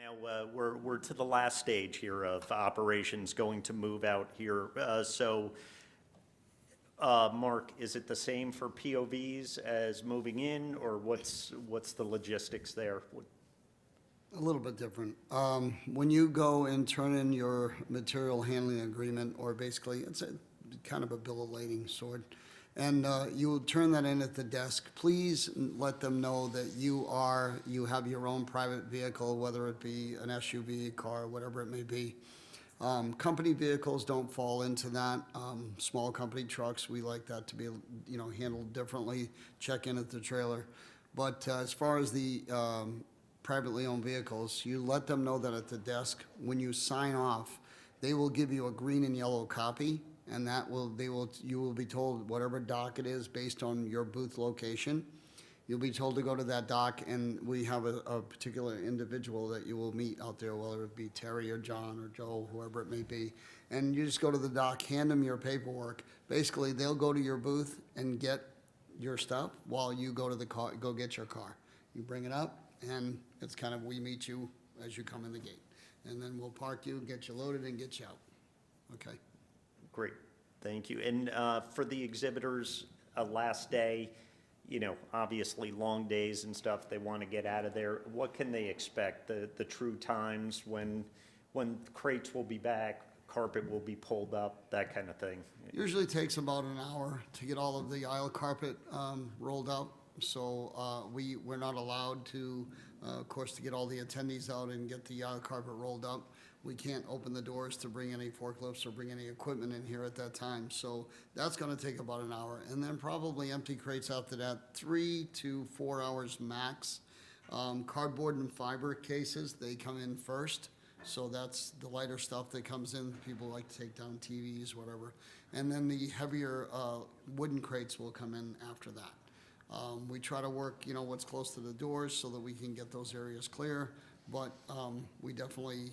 Now, we're to the last stage here of operations going to move out here. Mark, is it the same for POVs as moving in, or what's the logistics there? A little bit different. When you go and turn in your material handling agreement, or basically, it's a kind of a bill of lading sort, and you will turn that in at the desk, please let them know that you have your own private vehicle, whether it be an SUV, car, whatever it may be. Company vehicles don't fall into that. Small company trucks, we like that to be, handled differently, check in at the trailer. But as far as the privately owned vehicles, you let them know that at the desk, when you sign off, they will give you a green and yellow copy, and you will be told whatever dock it is based on your booth location. You'll be told to go to that dock, and we have a particular individual that you will meet out there, whether it be Terry or John or Joe, whoever it may be. And you just go to the dock, hand them your paperwork. Basically, they'll go to your booth and get your stuff while you go to the car, go get your car. You bring it up, and it's kind of, we meet you as you come in the gate. And then we'll park you, get you loaded, and get you out. Okay? Great, thank you. And for the exhibitors, last day, obviously long days and stuff, they want to get out of there. What can they expect? The true times when crates will be back, carpet will be pulled up, that kind of thing? Usually takes about an hour to get all of the aisle carpet rolled up. So we're not allowed to, of course, to get all the attendees out and get the aisle carpet rolled up. We can't open the doors to bring any forklifts or bring any equipment in here at that time. So that's going to take about an hour. And then probably empty crates after that, 3 to 4 hours max. Cardboard and fiber cases, they come in first. So that's the lighter stuff that comes in. People like to take down TVs, whatever. And then the heavier wooden crates will come in after that. We try to work, what's close to the doors so that we can get those areas clear. But we definitely,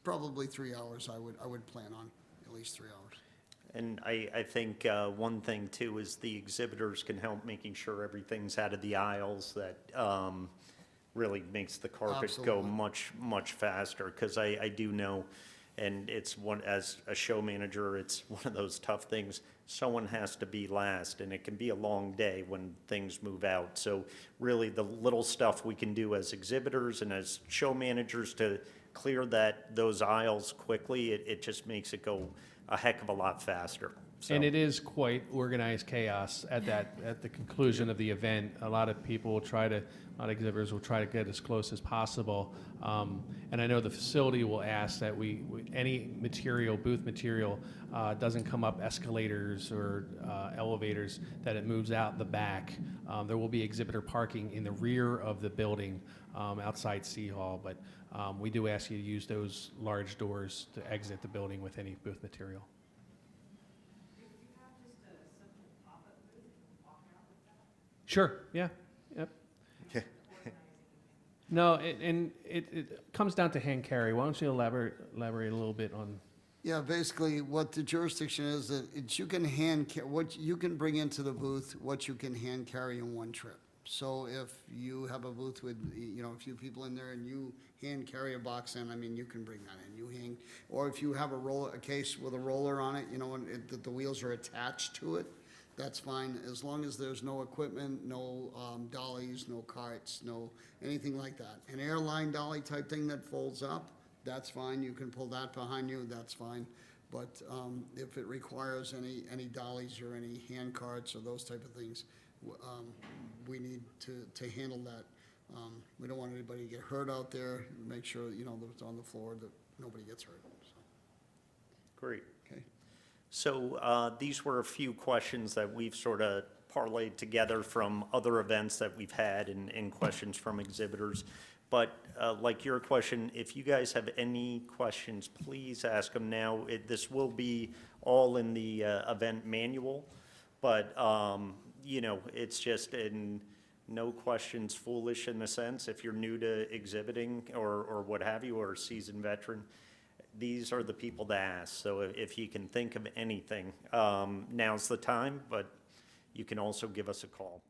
probably 3 hours I would plan on, at least 3 hours. And I think one thing too is the exhibitors can help making sure everything's out of the aisles. That really makes the carpet Absolutely. go much faster, because I do know, and it's one, as a show manager, it's one of those tough things. Someone has to be last, and it can be a long day when things move out. So really the little stuff we can do as exhibitors and as show managers to clear those aisles quickly, it just makes it go a heck of a lot faster. So. And it is quite organized chaos at the conclusion of the event. A lot of exhibitors will try to get as close as possible. And I know the facility will ask that any material, booth material, doesn't come up escalators or elevators, that it moves out the back. There will be exhibitor parking in the rear of the building outside C Hall, but we do ask you to use those large doors to exit the building with any booth material. Sure, yeah, yep. No, it comes down to hand carry. Why don't you elaborate a little bit on? Yeah, basically what the jurisdiction is, that it's you can what you can bring into the booth, what you can hand carry in one trip. So if you have a booth with, a few people in there and you hand carry a box in, you can bring that in. Or if you have a case with a roller on it, and the wheels are attached to it, that's fine, as long as there's no equipment, no dollies, no carts, no anything like that. An airline dolly type thing that folds up, that's fine. You can pull that behind you, that's fine. But if it requires any dollies or any hand carts or those type of things, we need to handle that. We don't want anybody to get hurt out there. Make sure, that it's on the floor, that nobody gets hurt. So. Great. Okay. So these were a few questions that we've sort of parlayed together from other events that we've had and questions from exhibitors. But like your question, if you guys have any questions, please ask them now. This will be all in the event manual, but it's just no questions foolish in the sense. If you're new to exhibiting or what have you, or a seasoned veteran, these are the people to ask. So if you can think of anything, now's the time, but you can also give us a call.